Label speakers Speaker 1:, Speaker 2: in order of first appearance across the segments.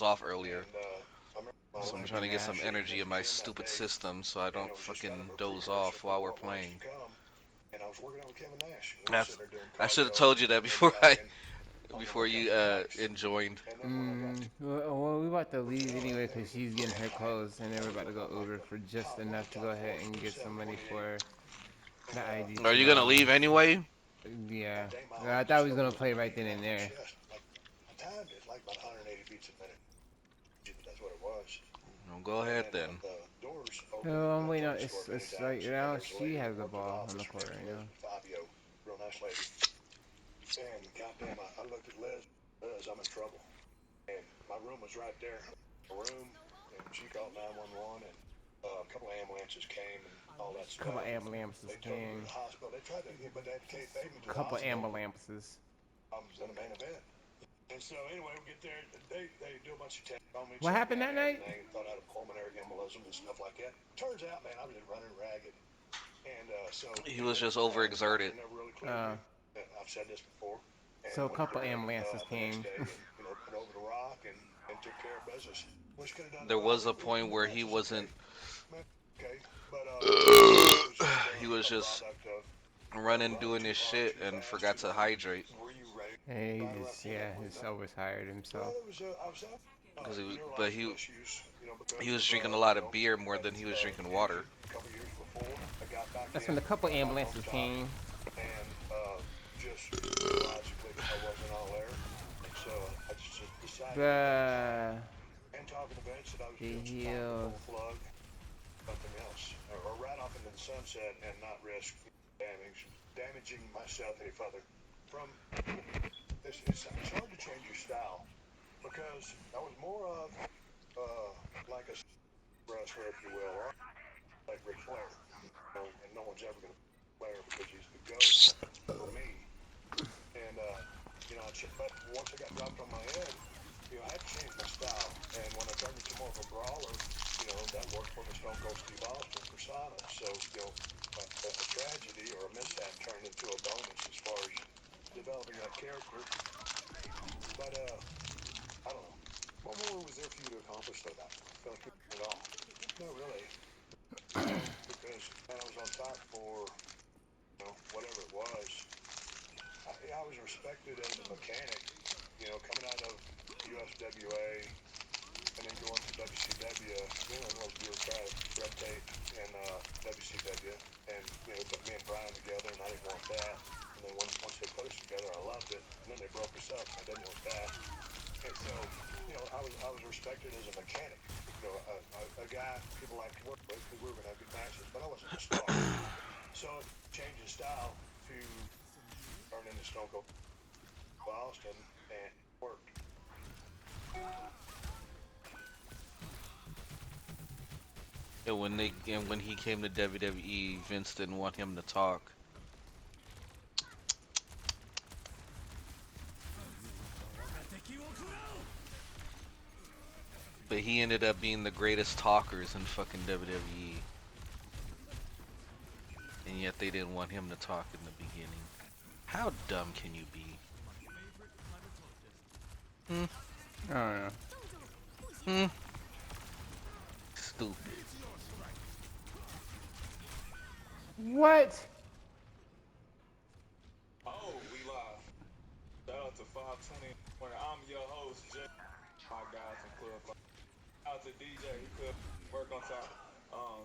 Speaker 1: doze off earlier. So I'm trying to get
Speaker 2: Yeah.
Speaker 1: some energy in my stupid system so I don't fucking doze off while we're playing. That's, I should have told you that before before you joined.
Speaker 2: Well, we about to leave anyway because she's getting her clothes, and then we're about to go Uber for just enough to go ahead and get some money for the ID
Speaker 1: Are you gonna
Speaker 2: tomorrow.
Speaker 1: leave anyway?
Speaker 2: Yeah. I thought we was gonna play right then and there.
Speaker 1: Well, go ahead then.
Speaker 2: No, I'm waiting on. It's like now she has the ball on the court right now. Couple ambulances came. Couple ambulances. What happened that night?
Speaker 1: He was just overexerted.
Speaker 2: Uh, so a couple ambulances came.
Speaker 1: There was a point where he wasn't. He was just running, doing his shit, and forgot to hydrate.
Speaker 2: And he just, yeah, he's overtired himself.
Speaker 1: Because he was, but he was drinking a lot of beer more than he was drinking water.
Speaker 2: That's when the couple ambulances came. The the heels.
Speaker 1: And when he came to WWE, Vince didn't want him to talk. But he ended up being the greatest talkers in fucking WWE. And yet they didn't want him to talk in the beginning. How dumb can you be? Hmm?
Speaker 2: I don't know.
Speaker 1: Hmm? Stupid.
Speaker 2: What?
Speaker 3: Oh, we live. Shout out to 520. I'm your host, Jay. My guy from Club 5. Shout out to DJ. He could work on top.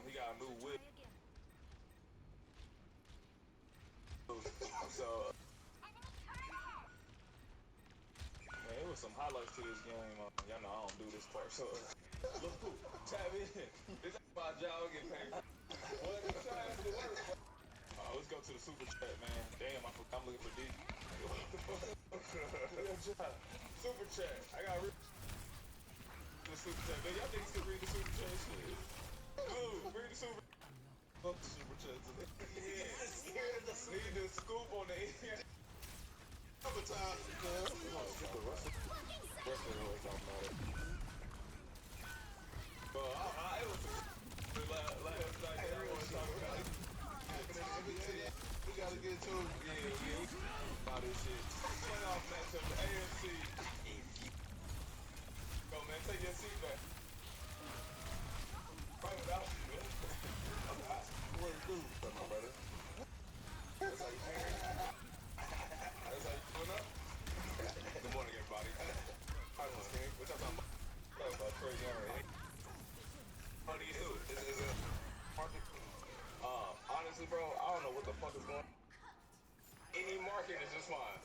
Speaker 3: He got a new whip. So, man, it was some highlights to this game. Y'all know I don't do this part. So, look, tap in. This ain't my job. Get paid. What? It's trying to work. Let's go to the super chat, man. Damn, I'm looking for D. Super chat. I got the super chat. Man, y'all niggas can read the super chat shit. Dude, read the super. Fuck the super chat today. Yeah. Need the scoop on the end. Couple times. Wrestling always don't matter. But it was last night. Everyone was talking about it. We gotta get to it. Yeah. About this shit. Playoff matchup, the AFC. Go, man. Take crazy. How do you do? Is it market? Honestly, bro, I don't know what the fuck is going on. Any market is just fine.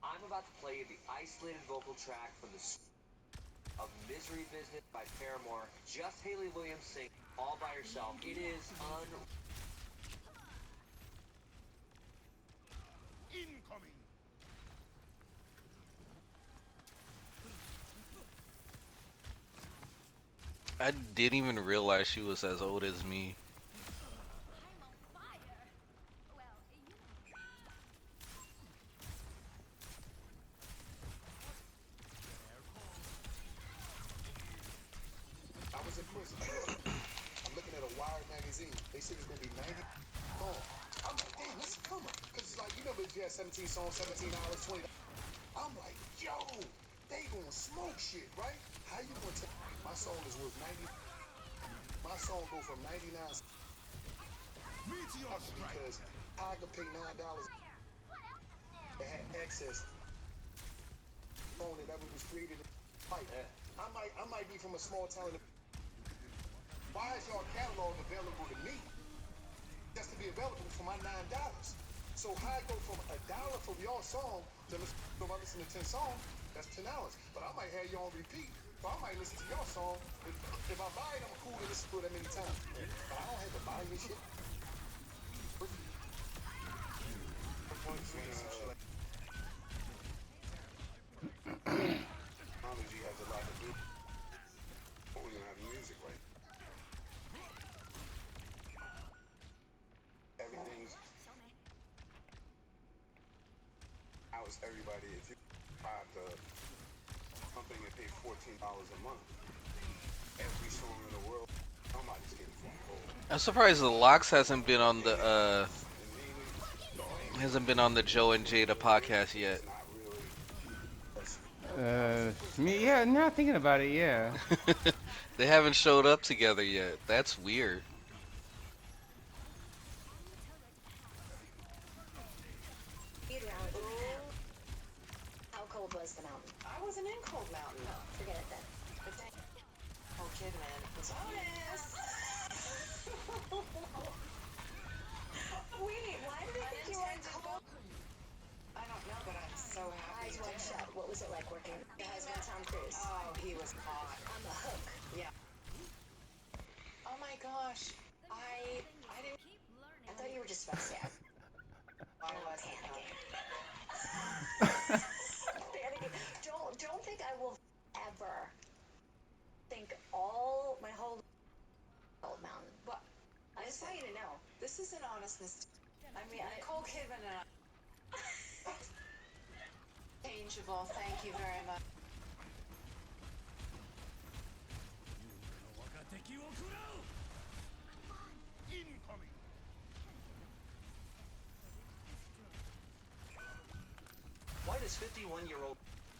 Speaker 4: I'm about to play you the isolated vocal track from the of Misery Business by Paramore. Just Haley Williams singing all by herself. It is
Speaker 5: Incoming!
Speaker 1: I didn't even realize she was as old as me.
Speaker 3: I was in prison. I'm looking at a Wired magazine. They said it's gonna be 90 long. I'm like, damn, this is coming. Cause it's like, you know, if you had 17 songs, 17 hours, 20. I'm like, yo, they gonna smoke shit, right? How you gonna tell my song is worth 90? My song go from 99
Speaker 5: Meteor strike!
Speaker 3: because I could pay $9 to have access phone that ever was created. Like, I might be from a small town. Why is your catalog available to me? Just to be available for my $9. So how I go from $1 for your song to listen to 10 songs, that's $10. But I might have you on repeat. So I might listen to your song. If I buy it, I'm cool to listen to it that many times. But I don't have to buy this shit. Technology has a lot to do. We don't have music right. Everything's how is everybody if you buy the company and pay $14 a month, every song in the world, somebody's getting phone gold.
Speaker 1: I'm surprised the Locks hasn't been on the Joe and Jada podcast yet.
Speaker 3: It's not really.
Speaker 2: Me, yeah, now thinking about it, yeah.
Speaker 1: They haven't showed up together yet. That's weird.
Speaker 6: How cold was the mountain?
Speaker 4: I wasn't in Cold Mountain.
Speaker 6: No, forget it then.
Speaker 4: But thank Oh Kidman was honest.
Speaker 6: Wait, why did I think you were in cold?
Speaker 4: I don't know, but I'm so happy.
Speaker 6: Eyes wide shut. What was it like working with your husband, Tom Cruise?
Speaker 4: Oh, he was hot.
Speaker 6: On the hook.
Speaker 4: Yeah. Oh my gosh. I didn't.
Speaker 6: I thought you were just about to say it.
Speaker 4: I
Speaker 6: I'm
Speaker 4: wasn't
Speaker 6: panicking. Panicking. Don't think I will ever think all my whole Cold Mountain.
Speaker 4: But
Speaker 6: I just want you to know.
Speaker 4: this is an honestness.
Speaker 6: I mean,
Speaker 4: Nicole Kidman and I. Changeable. Thank you very much.
Speaker 5: Incoming!
Speaker 7: Why does 51-year-old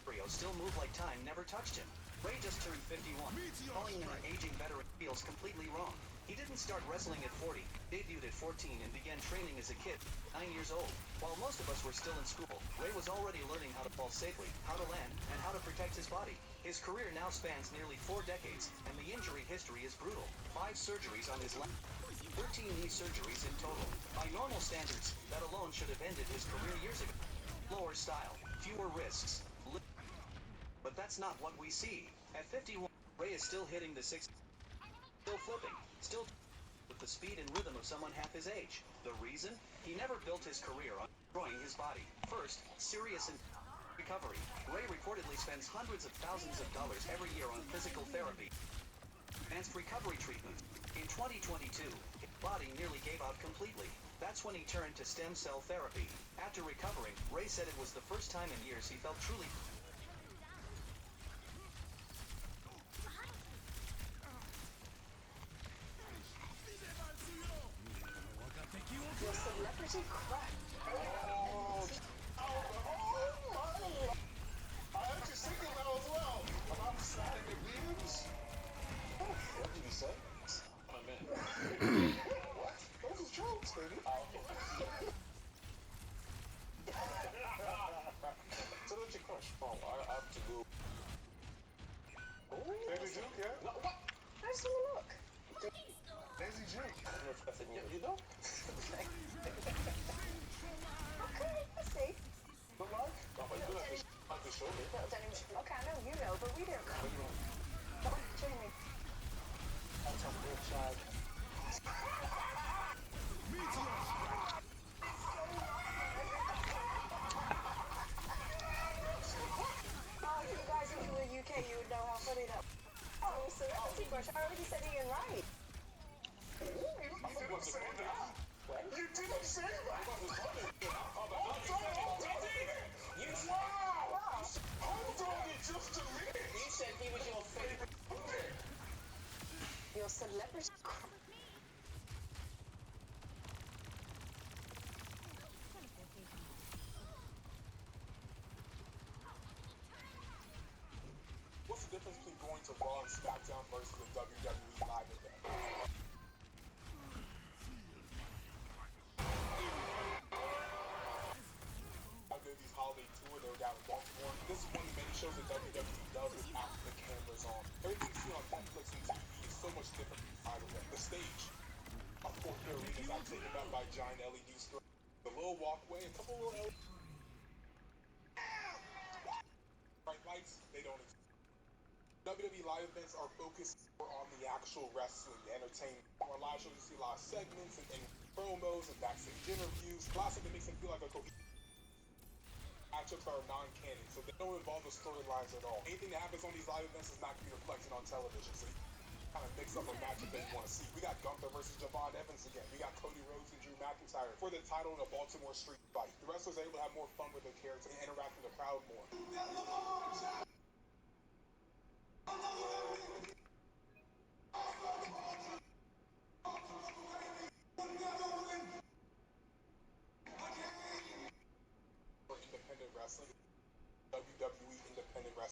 Speaker 7: Rio still move like time never touched him? Ray just turned 51.
Speaker 5: Meteor
Speaker 7: Calling him an
Speaker 5: strike.
Speaker 7: aging veteran feels completely wrong. He didn't start wrestling at 40, debuted at 14, and began training as a kid, 9 years old. While most of us were still in school, Ray was already learning how to fall safely, how to land, and how to protect his body. His career now spans nearly 4 decades, and the injury history is brutal. 5 surgeries on his left. 13 knee surgeries in total. By normal standards, that alone should have ended his career years ago. Lower style, fewer risks. But that's not what we see. At 51, Ray is still hitting the 6, still flipping, still with the speed and rhythm of someone half his age. The reason? He never built his career on destroying his body. First, serious and recovery. Ray reportedly spends hundreds of thousands of dollars every year on physical therapy, advanced recovery treatment. In 2022, his body nearly gave out completely. That's when he turned to stem cell therapy. After recovering, Ray said it was the first time in years he felt truly
Speaker 6: Your celebrity crush.
Speaker 3: I actually thinking that as well. I'm sliding the beams. What did you say? I'm in. What? Those are jokes, baby. Juke, yeah? No, what?
Speaker 6: I just want to look.
Speaker 3: Daisy Juke. You know?
Speaker 6: Okay, let's see.
Speaker 3: But like? Oh, but you do have to show me.
Speaker 6: No, don't even, okay, I know you know, but we don't know. Come on, show me.
Speaker 3: That's a real child.
Speaker 6: Oh, if you guys are from the UK, you would know how funny that was. Oh, celebrity crush. I already said Ian right.
Speaker 3: You didn't say that.
Speaker 6: When?
Speaker 3: You didn't say that. Wow. Hold on just a minute.
Speaker 4: You said he was your favorite.
Speaker 6: Your celebrity crush.
Speaker 3: What's the difference between going to Raw and SmackDown versus a WWE live event? WWE's holiday tour, they were down in Baltimore. This is one of the many shows that WWE does without the cameras on. Everything you see on Netflix and TV is so much different from the stage. Of course, the arena is not taken up by giant LED screens. The little walkway, a couple little LED bright lights, they don't exist. WWE live events are focused more on the actual wrestling, the entertainment. On live shows, you see a lot of segments and promos and backstage interviews. A lot of stuff that makes them feel like a cohesive. Matchups are non-canon, so they don't involve the storylines at all. Anything that happens on these live events is not going to be reflected on television, so you kind of mix up a matchup that you want to see. We got Gunther versus Javon Evans again. We got Cody Rhodes and Drew McIntyre for the title in a Baltimore street fight. The wrestlers are able to have more fun with their characters and interact with the crowd more.